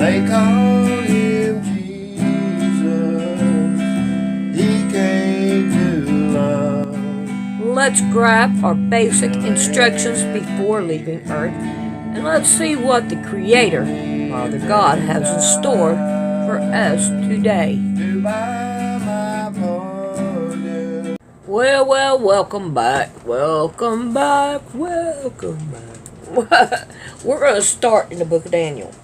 They called him Jesus. He came to love. Let's grab our basic instructions before leaving Earth, and let's see what the Creator, Father God, has in store for us today. Well, welcome back. We're going to start in the book of Daniel.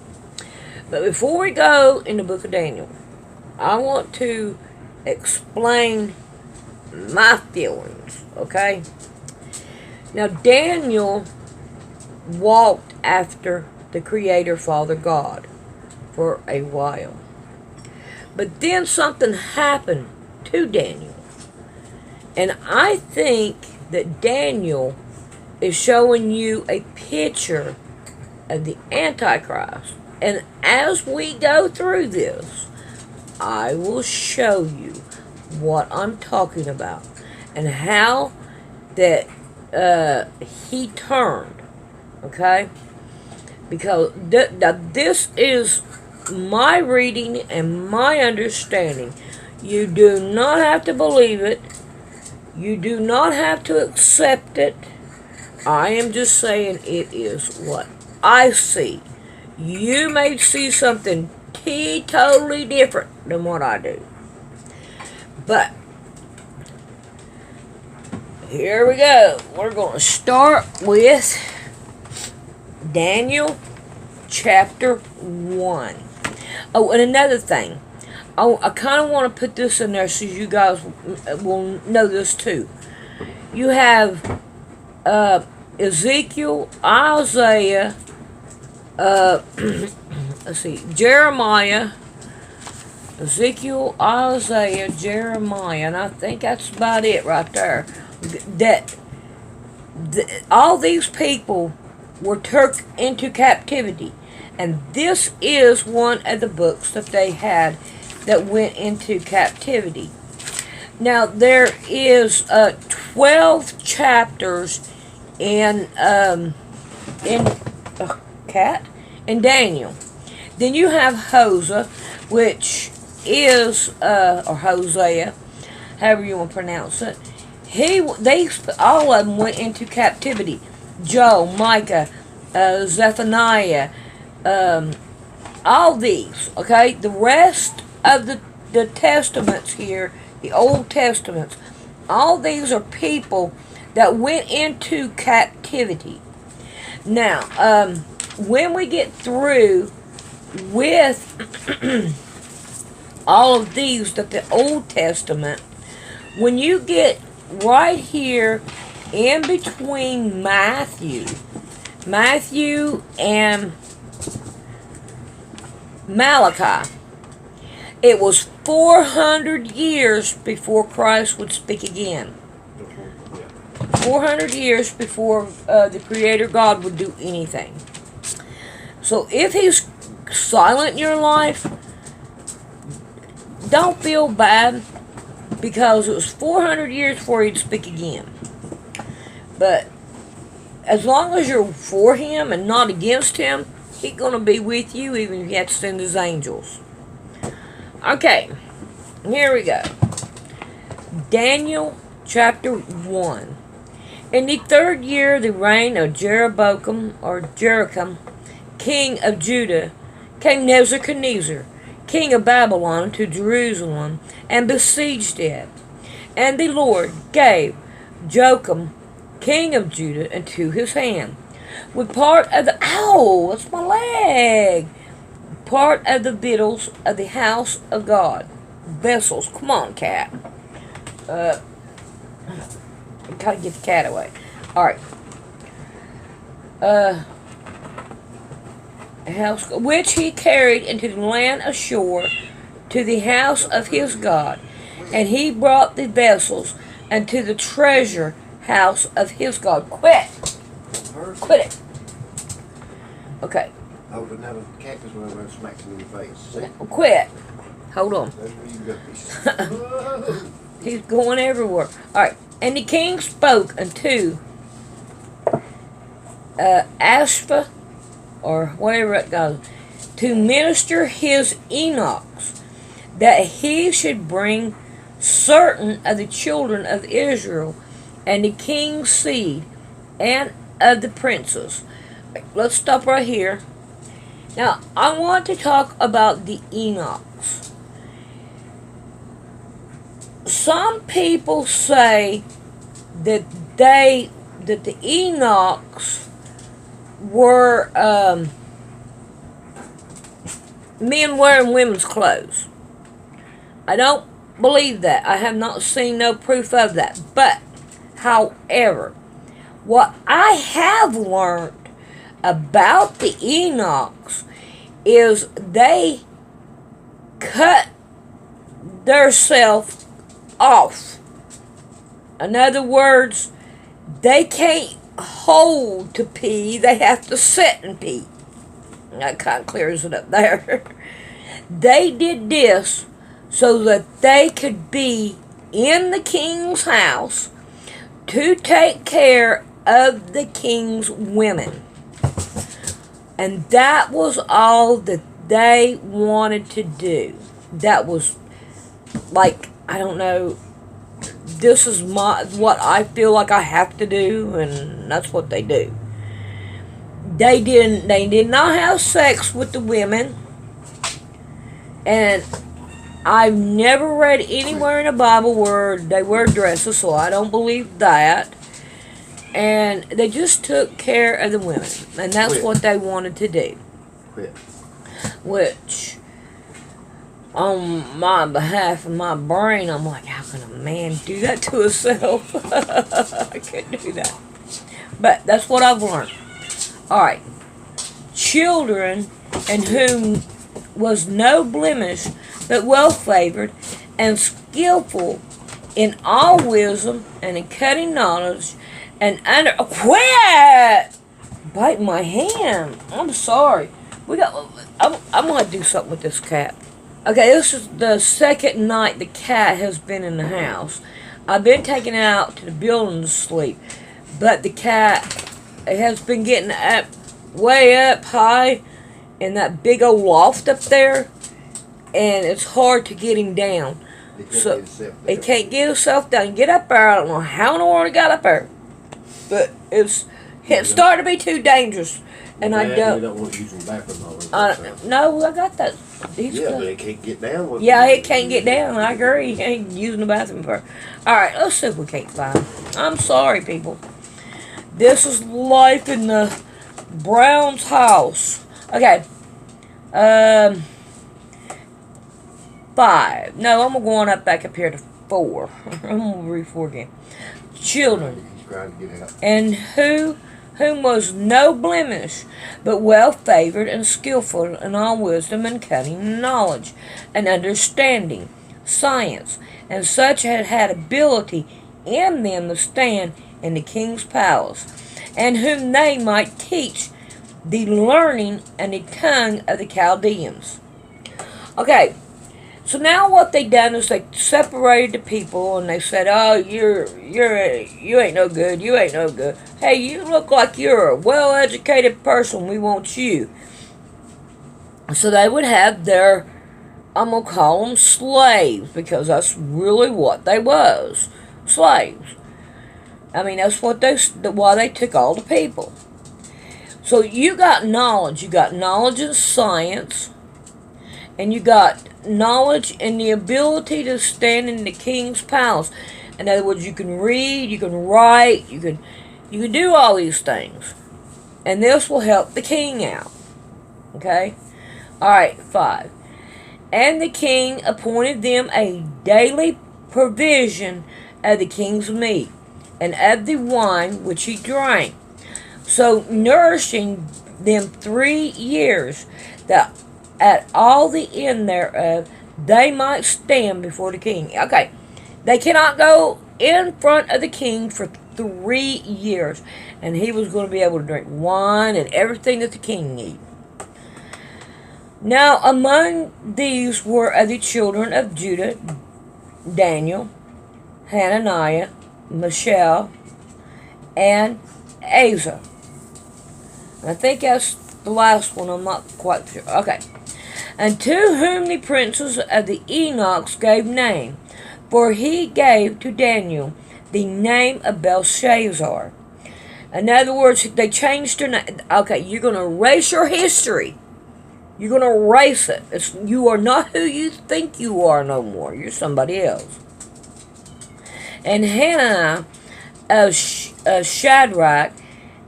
But before we go in the book of Daniel, I want to explain my feelings, okay? Now, Daniel walked after the Creator, Father God, for a while. But then something happened to Daniel. And I think that Daniel is showing you a picture of the Antichrist. And as we go through this, I will show you what I'm talking about and how that he turned, okay? Because this is my reading and my understanding. You do not have to believe it. You do not have to accept it. I am just saying it is what I see. You may see something totally different than what I do. But here we go. We're going to start with Daniel chapter 1. Oh, and another thing. I kind of want to put this in there so you guys will know this too. You have Ezekiel, Isaiah, let's see, Jeremiah, Ezekiel, Isaiah, Jeremiah, and I think that's about it right there. All these people were took into captivity, and this is one of the books that they had that went into captivity. Now there is 12 chapters in Daniel. Then you have Hosea, which is or Hosea, however you want to pronounce it. All of them went into captivity. Joel, Micah, Zephaniah, all these. Okay, the rest of the testaments here, the Old Testaments, all these are people that went into captivity. Now, when we get through with all of these, that the Old Testament, when you get right here in between Matthew and Malachi, it was 400 years before Christ would speak again. 400 years before the Creator God would do anything. So if He's silent in your life, don't feel bad, because it was 400 years before He'd speak again. But as long as you're for Him and not against Him, He's going to be with you, even if He has to send His angels. Okay, here we go. Daniel chapter 1. In the 3rd year of the reign of Jeroboam, king of Judah, came Nebuchadnezzar, king of Babylon, to Jerusalem, and besieged it. And the Lord gave Joachim, king of Judah, into his hand, with part of the... Ow! That's my leg! Part of the victuals of the house of God. Vessels. Come on, cat. Gotta get the cat away. Alright. House, which he carried into the land of Shore, to the house of his God. And he brought the vessels unto the treasure house of his God. Quit it. Okay. Oh, but now the cactus went over and smacked him in the face. See? Quit. Hold on. That's where you go. He's going everywhere. Alright. And the king spoke unto Ashpa, or whatever it goes, to minister his Enochs, that he should bring certain of the children of Israel and the king's seed and of the princes. Let's stop right here. Now, I want to talk about the Enochs. Some people say that the Enochs were men wearing women's clothes. I don't believe that. I have not seen no proof of that. But, however, what I have learned about the Enochs is they cut theirself off. In other words, they can't hold to pee, they have to sit and pee. That kind of clears it up there. They did this so that they could be in the king's house to take care of the king's women. And that was all that they wanted to do. That was like, I don't know, this is what I feel like I have to do, and that's what they do. They did not have sex with the women, and I've never read anywhere in the Bible where they wear dresses, so I don't believe that. And they just took care of the women, and that's what they wanted to do. Which, on my behalf of my brain, I'm like, how can a man do that to himself? I couldn't do that. But that's what I've learned. Alright. Children in whom was no blemish, but well favored, and skillful in all wisdom, and in cutting knowledge, and under... Quit! Biting my hand. I'm sorry. I'm going to do something with this cat. Okay, this is the second night the cat has been in the house. I've been taking it out to the building to sleep, but the cat has been getting up, way up high in that big old loft up there, and it's hard to get him down. So he can't get himself down. Get up there. I don't know how in the world he got up there, but it's starting to be too dangerous. And I don't. You don't want to use them backwards all the time. No, I got that. But it can't get down. Yeah, it can't get down. I agree. He ain't using the bathroom for. All right, let's see if we can't find. I'm sorry, people. This is life in the Brown's house. Okay. 5. No, I'm going up back up here to 4. I'm gonna read 4 again. Children, He's trying to get out. and whom was no blemish, but well favored and skillful in all wisdom and cunning knowledge, and understanding, science, and such had ability in them to stand in the king's palace, and whom they might teach the learning and the tongue of the Chaldeans. Okay, so now what they done is they separated the people, and they said, "Oh, you ain't no good. You ain't no good. Hey, you look like you're a well-educated person. We want you." So they would have their, I'm gonna call them slaves, because that's really what they was, slaves. I mean, that's what why they took all the people. So you got knowledge. You got knowledge in science, and you got knowledge and the ability to stand in the king's palace. In other words, you can read, you can write, you can do all these things, and this will help the king out. Okay. All right. 5. And the king appointed them a daily provision of the king's meat and of the wine which he drank, so nourishing them 3 years, that at all the end thereof they might stand before the king. Okay, they cannot go in front of the king for 3 years, and he was going to be able to drink wine and everything that the king needed. Now among these were of the children of Judah, Daniel, Hananiah, Mishael, and Asa. I think that's the last one. I'm not quite sure. Okay. And to whom the princes of the Enochs gave name, for he gave to Daniel the name of Belshazzar. In other words, they changed their name. Okay, you're going to erase your history. You're going to erase it. You are not who you think you are no more. You're somebody else. And Hananiah of Shadrach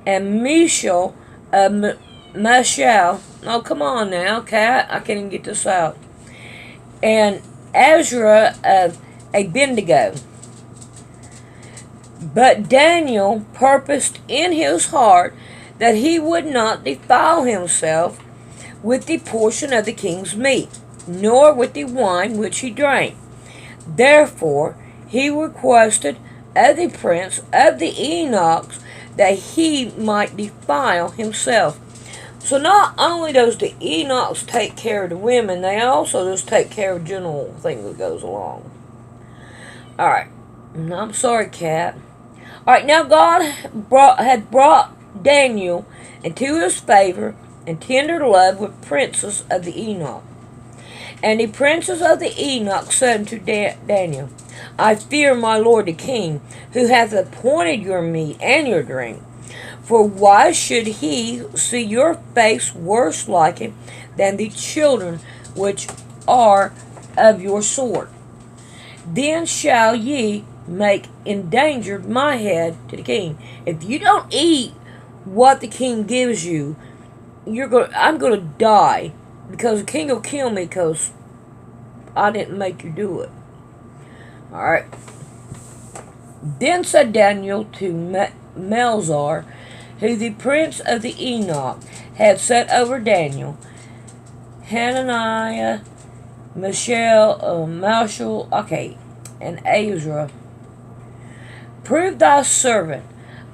and Mishael of Meshach. Oh, come on now, Cat. I can't even get this out. And Ezra of Abednego. But Daniel purposed in his heart that he would not defile himself with the portion of the king's meat, nor with the wine which he drank. Therefore he requested of the prince of the Enochs that he might defile himself. So not only does the Enochs take care of the women, they also just take care of general thing that goes along. Alright. I'm sorry, Cat. Alright, now God had brought Daniel into his favor and tender love with princes of the Enoch. And the princes of the Enoch said unto Daniel, I fear my lord the king, who hath appointed your meat and your drink. For why should he see your face worse like it than the children which are of your sort? Then shall ye make endangered my head to the king. If you don't eat what the king gives you, I'm going to die, because the king will kill me because I didn't make you do it. Alright. Then said Daniel to Melzar, who the prince of the Enoch had set over Daniel, Hananiah, Mishael, and Ezra, prove thy servant,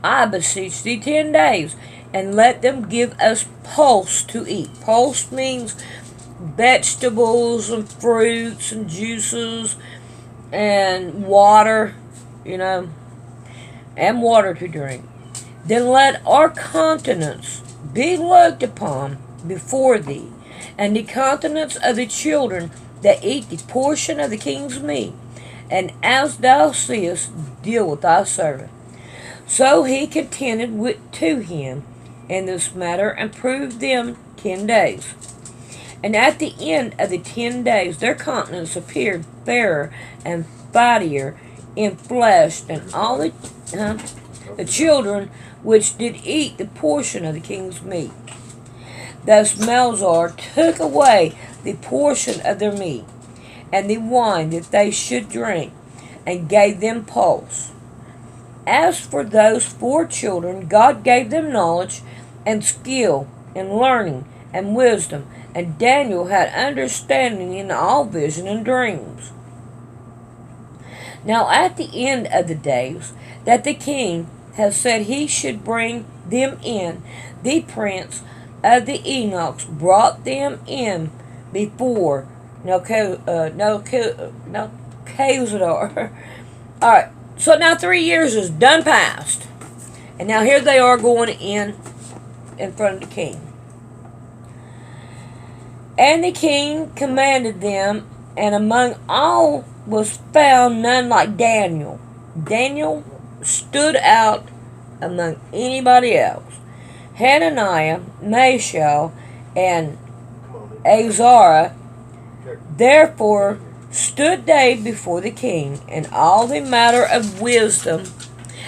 I beseech thee, 10 days, and let them give us pulse to eat. Pulse means vegetables and fruits and juices and water, and water to drink. Then let our countenance be looked upon before thee, and the countenance of the children that eat the portion of the king's meat, and as thou seest, deal with thy servant. So he contended to him in this matter, and proved them 10 days. And at the end of the 10 days, their countenance appeared fairer and fattier in flesh than all the children which did eat the portion of the king's meat. Thus Melzar took away the portion of their meat, and the wine that they should drink, and gave them pulse. As for those 4 children, God gave them knowledge and skill and learning and wisdom, and Daniel had understanding in all vision and dreams. Now at the end of the days that the king had said he should bring them in, the prince of the Enochs brought them in before Nebuchadnezzar. Alright, so now 3 years is done past. And now here they are going in front of the king. And the king commanded them, and among all was found none like Daniel. Daniel stood out among anybody else. Hananiah, Mishael, and Azariah, therefore stood they before the king, and all the matter of wisdom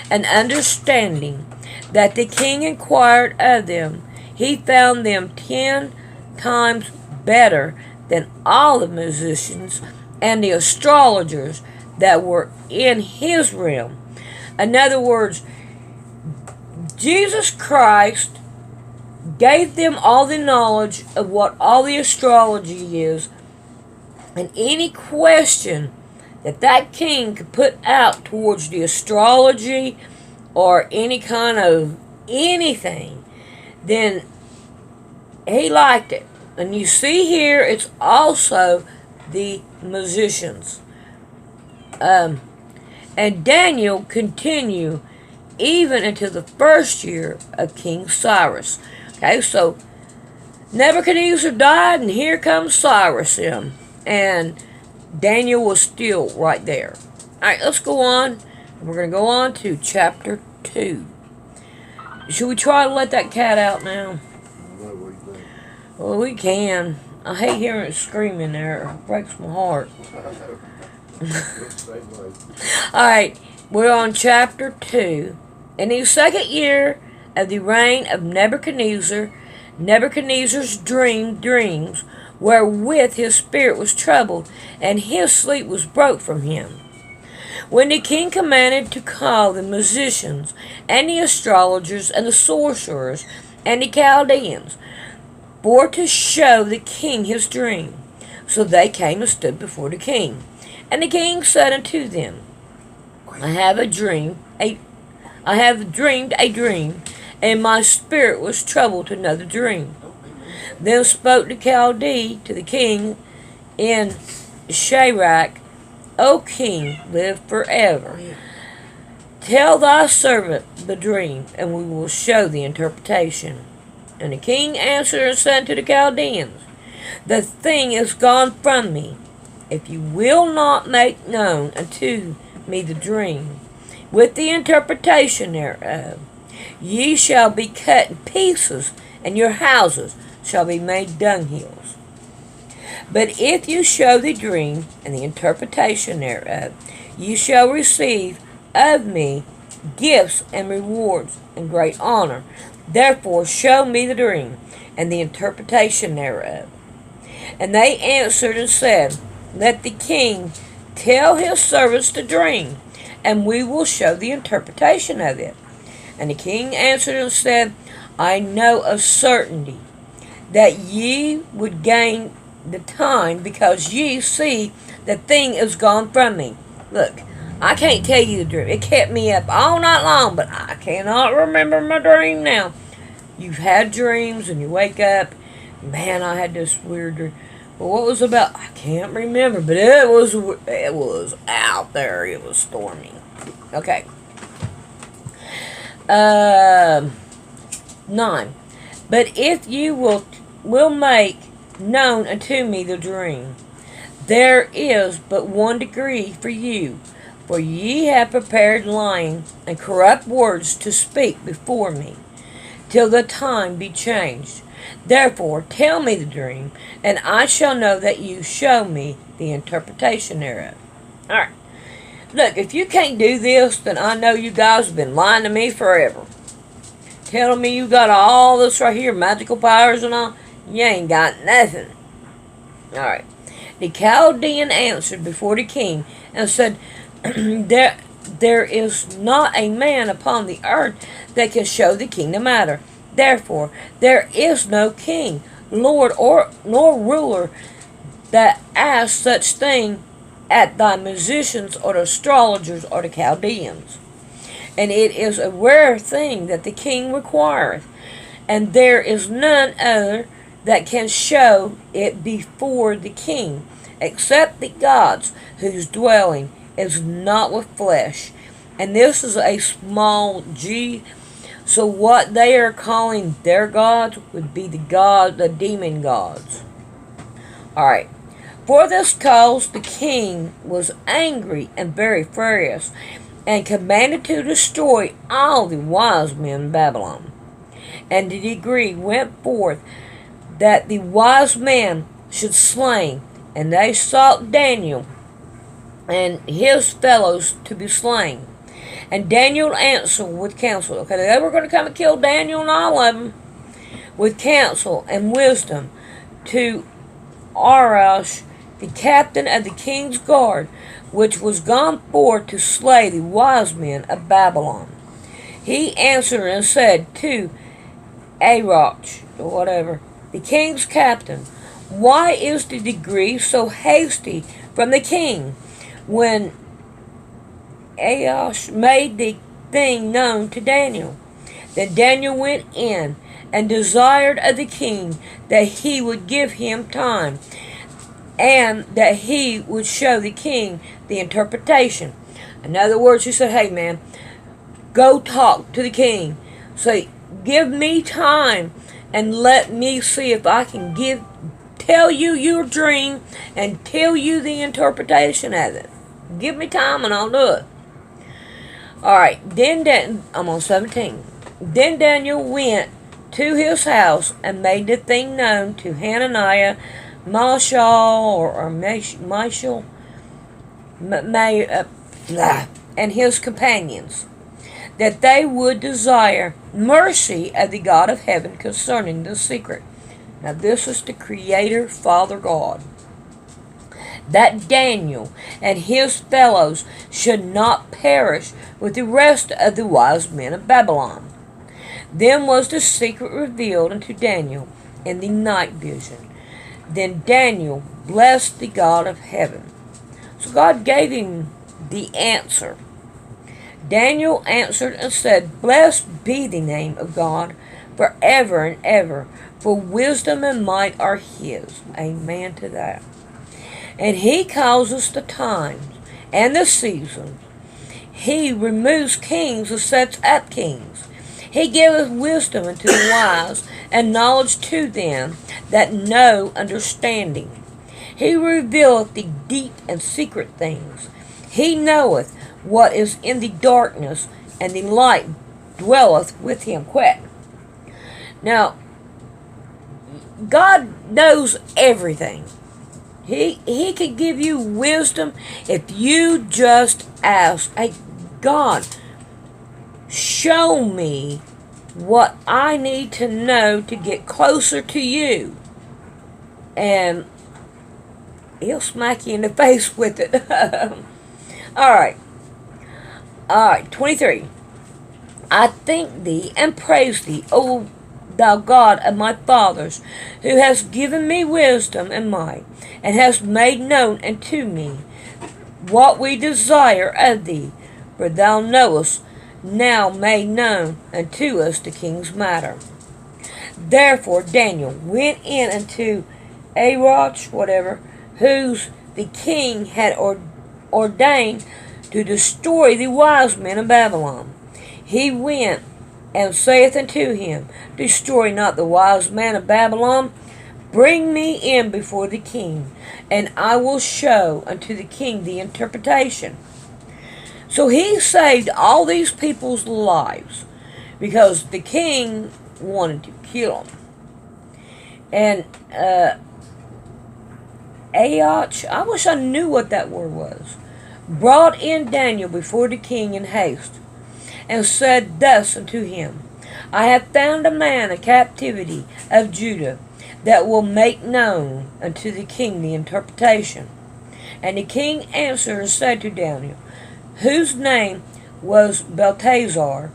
and understanding that the king inquired of them, he found them 10 times better than all the musicians and the astrologers that were in his realm. In other words, Jesus Christ gave them all the knowledge of what all the astrology is, and any question that king could put out towards the astrology or any kind of anything, then he liked it. And you see here, it's also the musicians. And Daniel continued even into the first year of King Cyrus. Okay, so Nebuchadnezzar died, and here comes Cyrus in. And Daniel was still right there. Alright, let's go on. We're going to go on to chapter 2. Should we try to let that cat out now? What do you think? Well, we can. I hate hearing it screaming there. It breaks my heart. Alright, we're on chapter 2. In the second year of the reign of Nebuchadnezzar, Nebuchadnezzar's dreams wherewith his spirit was troubled, and his sleep was broke from him. When the king commanded to call the musicians, and the astrologers, and the sorcerers, and the Chaldeans, for to show the king his dream. So they came and stood before the king. And the king said unto them, I have dreamed a dream, and my spirit was troubled to know the dream. Then spoke the Chaldee to the king in Shadrach, O king, live forever. Tell thy servant the dream, and we will show the interpretation. And the king answered and said to the Chaldeans, the thing is gone from me. If you will not make known unto me the dream, with the interpretation thereof, ye shall be cut in pieces, and your houses shall be made dunghills. But if you show the dream and the interpretation thereof, ye shall receive of me gifts and rewards and great honor. Therefore show me the dream and the interpretation thereof. And they answered and said, let the king tell his servants the dream, and we will show the interpretation of it. And the king answered and said, I know of certainty that ye would gain the time, because ye see the thing is gone from me. Look, I can't tell you the dream. It kept me up all night long, but I cannot remember my dream now. You've had dreams and you wake up, man, I had this weird dream. Well, what was it about? I can't remember, but it was out there. It was stormy. Okay. 9. But if you will make known unto me the dream, there is but one degree for you, for ye have prepared lying and corrupt words to speak before me, till the time be changed. Therefore tell me the dream, and I shall know that you show me the interpretation thereof. Alright. Look, if you can't do this, then I know you guys have been lying to me forever. Telling me you got all this right here, magical powers and all. You ain't got nothing. Alright. The Chaldean answered before the king and said, there is not a man upon the earth that can show the king the matter. Therefore, there is no king, lord, nor ruler that asks such thing at thy musicians or the astrologers or the Chaldeans. And it is a rare thing that the king requireth, and there is none other that can show it before the king, except the gods whose dwelling is not with flesh. And this is a small g. So what they are calling their gods would be the demon gods. Alright. For this cause the king was angry and very furious, and commanded to destroy all the wise men in Babylon. And the decree went forth that the wise men should slay, and they sought Daniel and his fellows to be slain. And Daniel answered with counsel. Okay, they were going to come and kill Daniel and all of them. With counsel and wisdom to Arash, the captain of the king's guard, which was gone forth to slay the wise men of Babylon. He answered and said to Arach, or whatever, the king's captain, why is the decree so hasty from the king? When Arash made the thing known to Daniel. Then Daniel went in and desired of the king that he would give him time, and that he would show the king the interpretation. In other words, he said, hey man, go talk to the king. Say, give me time and let me see if I can tell you your dream and tell you the interpretation of it. Give me time and I'll do it. Alright, I'm on 17. Then Daniel went to his house and made the thing known to Hananiah, Mishael, and his companions, that they would desire mercy of the God of heaven concerning the secret. Now this is the Creator, Father God. That Daniel and his fellows should not perish with the rest of the wise men of Babylon. Then was the secret revealed unto Daniel in the night vision. Then Daniel blessed the God of heaven. So God gave him the answer. Daniel answered and said, Blessed be the name of God forever and ever, for wisdom and might are his. Amen to that. And he causes the times and the seasons. He removes kings and sets up kings. He giveth wisdom unto the wise, and knowledge to them that know understanding. He revealeth the deep and secret things. He knoweth what is in the darkness, and the light dwelleth with him quick. Now, God knows everything. He can give you wisdom if you just ask, hey, God, show me what I need to know to get closer to you. And he'll smack you in the face with it. Alright, 23. I thank thee and praise thee, O thou God of my fathers, who hast given me wisdom and might, and hast made known unto me what we desire of thee. For thou knowest now made known unto us the king's matter. Therefore Daniel went in unto Arioch, whose the king had ordained to destroy the wise men of Babylon. He went and saith unto him, Destroy not the wise man of Babylon. Bring me in before the king, and I will show unto the king the interpretation. So he saved all these people's lives because the king wanted to kill them. And Arioch, I wish I knew what that word was, brought in Daniel before the king in haste, and said thus unto him, I have found a man in captivity of Judah, that will make known unto the king the interpretation. And the king answered and said to Daniel, whose name was Belteshazzar,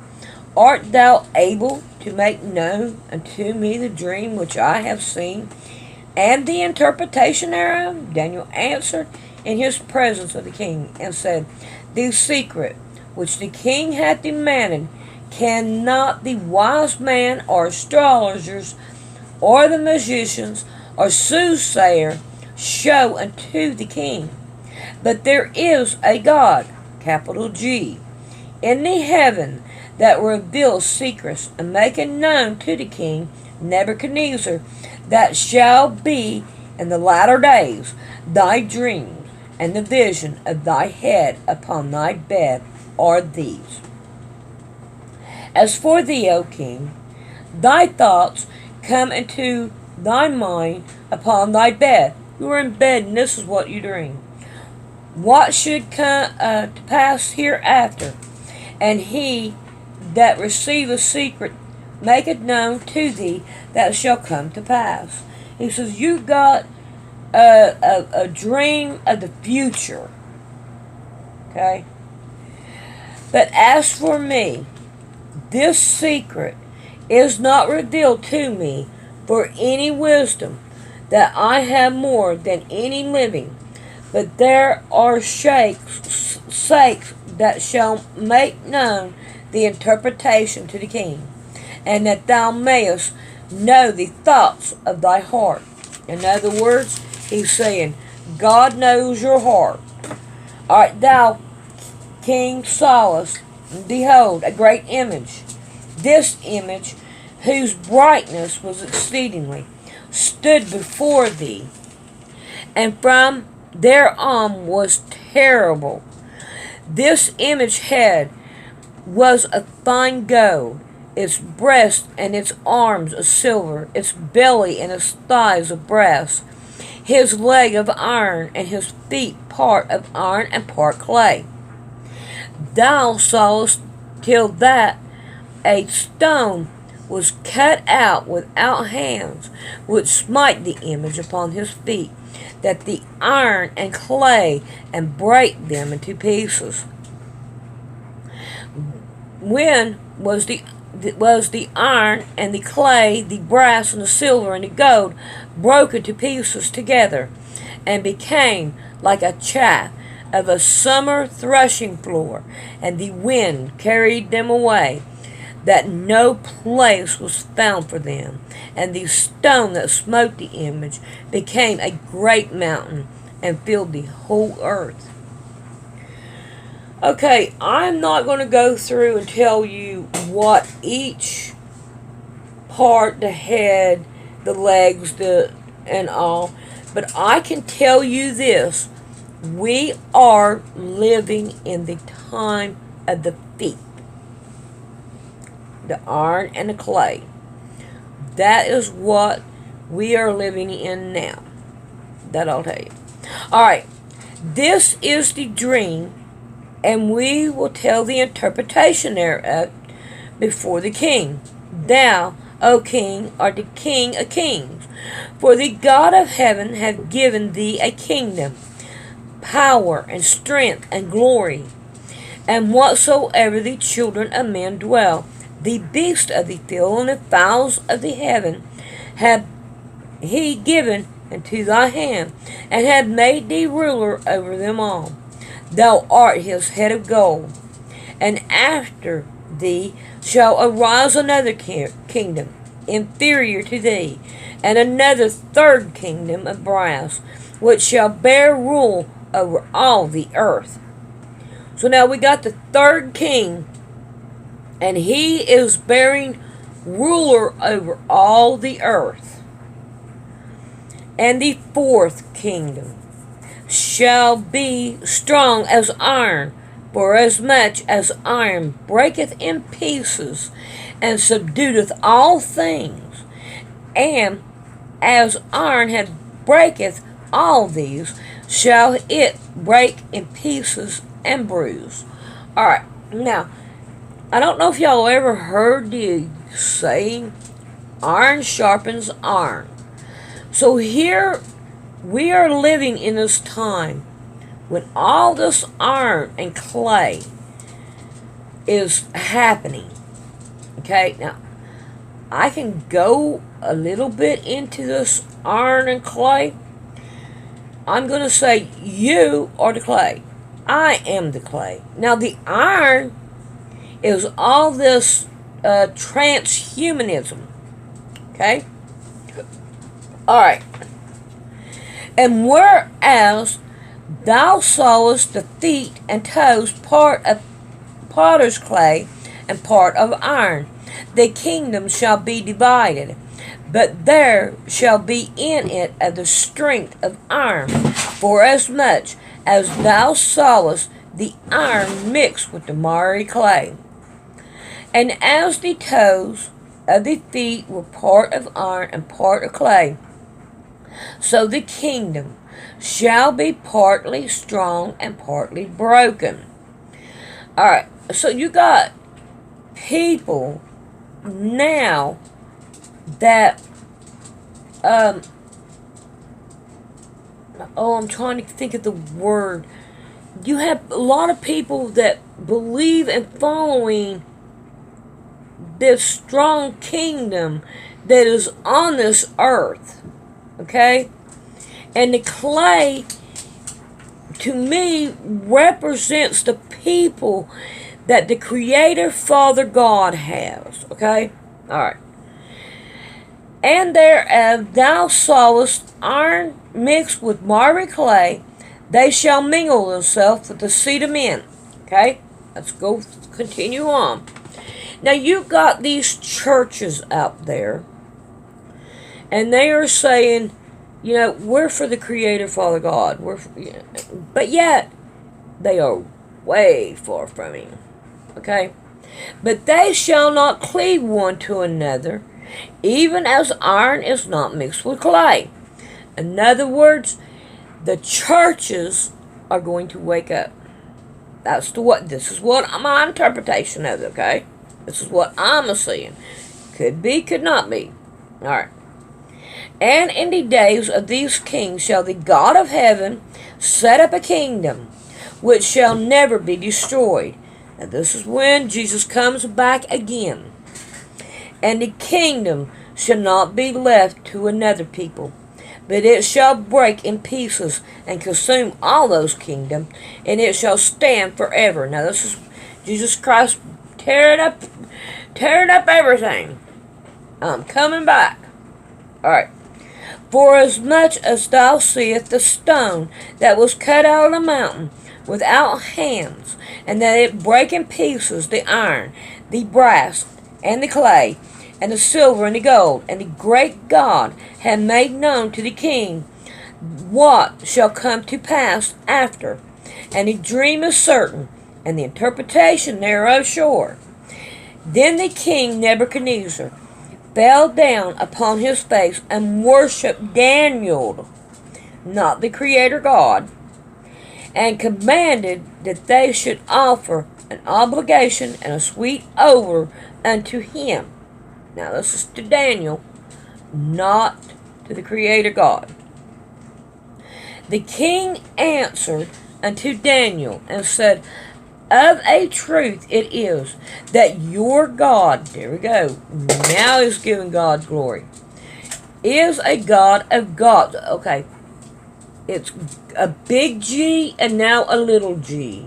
Art thou able to make known unto me the dream which I have seen, and the interpretation thereof? Daniel answered in his presence of the king, and said, The secret which the king hath demanded cannot the wise man or astrologers or the magicians or soothsayer show unto the king. But there is a God, capital G, in the heaven that reveals secrets, and maketh known to the king Nebuchadnezzar that shall be in the latter days thy dreams and the vision of thy head upon thy bed are these. As for thee, O king, thy thoughts come into thy mind upon thy bed. You are in bed, and this is what you dream. What should come to pass hereafter? And he that receiveth secret maketh known to thee that shall come to pass. He says, you got a dream of the future. Okay? But as for me, this secret is not revealed to me for any wisdom, that I have more than any living, but there are sakes that shall make known the interpretation to the king, and that thou mayest know the thoughts of thy heart. In other words, he's saying, God knows your heart. Art thou King sawest, behold, a great image. This image, whose brightness was exceedingly, stood before thee, and from their arm was terrible. This image head was of fine gold, its breast and its arms of silver, its belly and its thighs of brass, his leg of iron, and his feet part of iron and part clay. Thou sawest till that a stone was cut out without hands, which smite the image upon his feet, that the iron and clay, and brake them into pieces. When was the iron and the clay, the brass and the silver and the gold broken to pieces together, and became like a chaff of a summer threshing floor, and the wind carried them away, that no place was found for them. And the stone that smote the image became a great mountain, and filled the whole earth. Okay, I'm not going to go through and tell you what each part, the head, the legs, and all, but I can tell you this. We are living in the time of the feet, the iron and the clay. That is what we are living in now. That I'll tell you. Alright, this is the dream, and we will tell the interpretation thereof before the king. Thou, O king, art the king of kings, for the God of heaven hath given thee a kingdom, power, and strength, and glory. And whatsoever the children of men dwell, the beasts of the field and the fowls of the heaven, hath he given into thy hand, and hath made thee ruler over them all. Thou art his head of gold. And after thee shall arise another kingdom, inferior to thee, and another third kingdom of brass, which shall bear rule over all the earth. So now we got the third king, and he is bearing ruler over all the earth. And the fourth kingdom shall be strong as iron, for as much as iron breaketh in pieces, and subdueth all things, and as iron hath breaketh all these, shall it break in pieces and bruise. Alright, now, I don't know if y'all ever heard the saying, iron sharpens iron. So here, we are living in this time when all this iron and clay is happening. Okay, now, I can go a little bit into this iron and clay. I'm going to say, you are the clay. I am the clay. Now, the iron is all this transhumanism. Okay? Alright. And whereas thou sawest the feet and toes part of potter's clay and part of iron, the kingdom shall be divided, but there shall be in it of the strength of iron, forasmuch as thou sawest the iron mixed with the miry clay. And as the toes of the feet were part of iron and part of clay, so the kingdom shall be partly strong and partly broken. Alright, so you got people now that, I'm trying to think of the word. You have a lot of people that believe in following this strong kingdom that is on this earth. Okay? And the clay, to me, represents the people that the Creator Father God has. Okay? Alright. And thereof thou sawest iron mixed with miry clay, they shall mingle themselves with the seed of men. Okay? Let's go continue on. Now you've got these churches out there, and they are saying, we're for the Creator, Father God. But yet, they are way far from Him. Okay? But they shall not cleave one to another, even as iron is not mixed with clay. In other words, the churches are going to wake up. This is what my interpretation of it, okay? This is what I'm seeing. Could be, could not be. Alright. And in the days of these kings shall the God of heaven set up a kingdom, which shall never be destroyed. And this is when Jesus comes back again. And the kingdom shall not be left to another people, but it shall break in pieces and consume all those kingdoms, and it shall stand forever. Now this is Jesus Christ tearing up everything. I'm coming back. Alright. For as much as thou seest the stone that was cut out of the mountain without hands, and that it break in pieces the iron, the brass, and the clay, and the silver and the gold, and the great God had made known to the king what shall come to pass after. And the dream is certain, and the interpretation thereof sure. Then the king Nebuchadnezzar fell down upon his face and worshipped Daniel, not the Creator God, and commanded that they should offer an obligation and a sweet odor unto him. Now this is to Daniel, not to the Creator God. The king answered unto Daniel and said, of a truth it is that your God, there we go, now is giving God glory, is a God of gods. Okay, it's a big G and now a little g,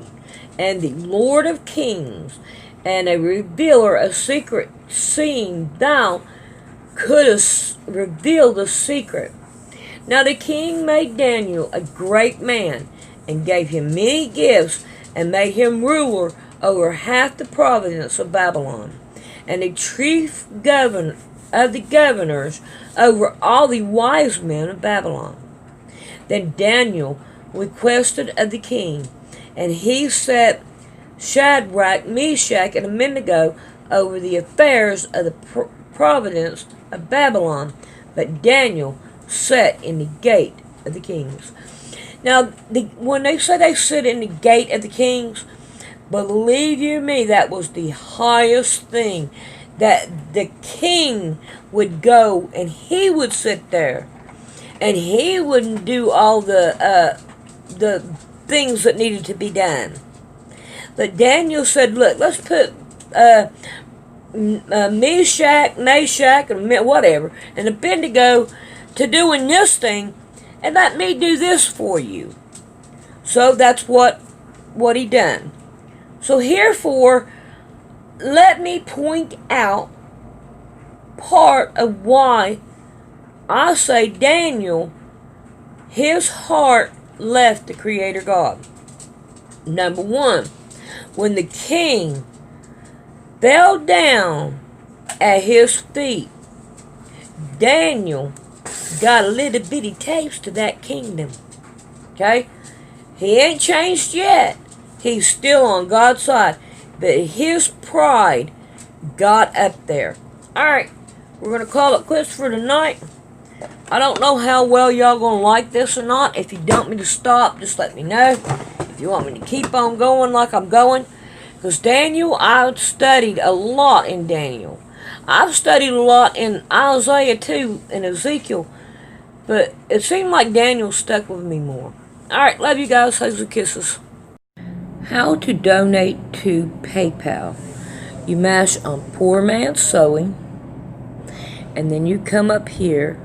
and the Lord of kings, and a revealer of secret, seeing thou couldst reveal the secret. Now the king made Daniel a great man, and gave him many gifts, and made him ruler over half the province of Babylon, and the chief governor of the governors over all the wise men of Babylon. Then Daniel requested of the king, and he set Shadrach, Meshach, and Abednego over the affairs of the province of Babylon, but Daniel sat in the gate of the kings. Now, when they say they sit in the gate of the kings, believe you me, that was the highest thing, that the king would go and he would sit there, and he wouldn't do all the things that needed to be done. But Daniel said, look, let's put Meshach, and whatever, and Abednego to doing this thing, and let me do this for you. So that's what he done. So herefore, let me point out part of why I say Daniel, his heart left the Creator God. Number one, when the king fell down at his feet, Daniel got a little bitty taste of that kingdom. Okay? He ain't changed yet. He's still on God's side. But his pride got up there. Alright, we're going to call it quits for tonight. I don't know how well y'all going to like this or not. If you don't want me to stop, just let me know. If you want me to keep on going like I'm going. Because Daniel, I've studied a lot in Daniel. I've studied a lot in Isaiah too, and Ezekiel. But it seemed like Daniel stuck with me more. Alright, love you guys. Hugs and kisses. How to donate to PayPal. You mash on Poor Man's Sewing, and then you come up here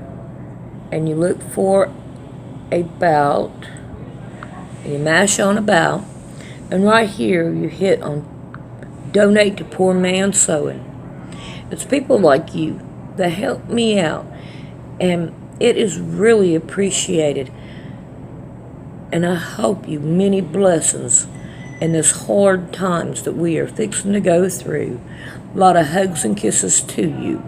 and you look for About, and you mash on About, and right here you hit on Donate to Poor Man's Sewing. It's people like you that help me out, and it is really appreciated. And I hope you many blessings in this hard times that we are fixing to go through. A lot of hugs and kisses to you.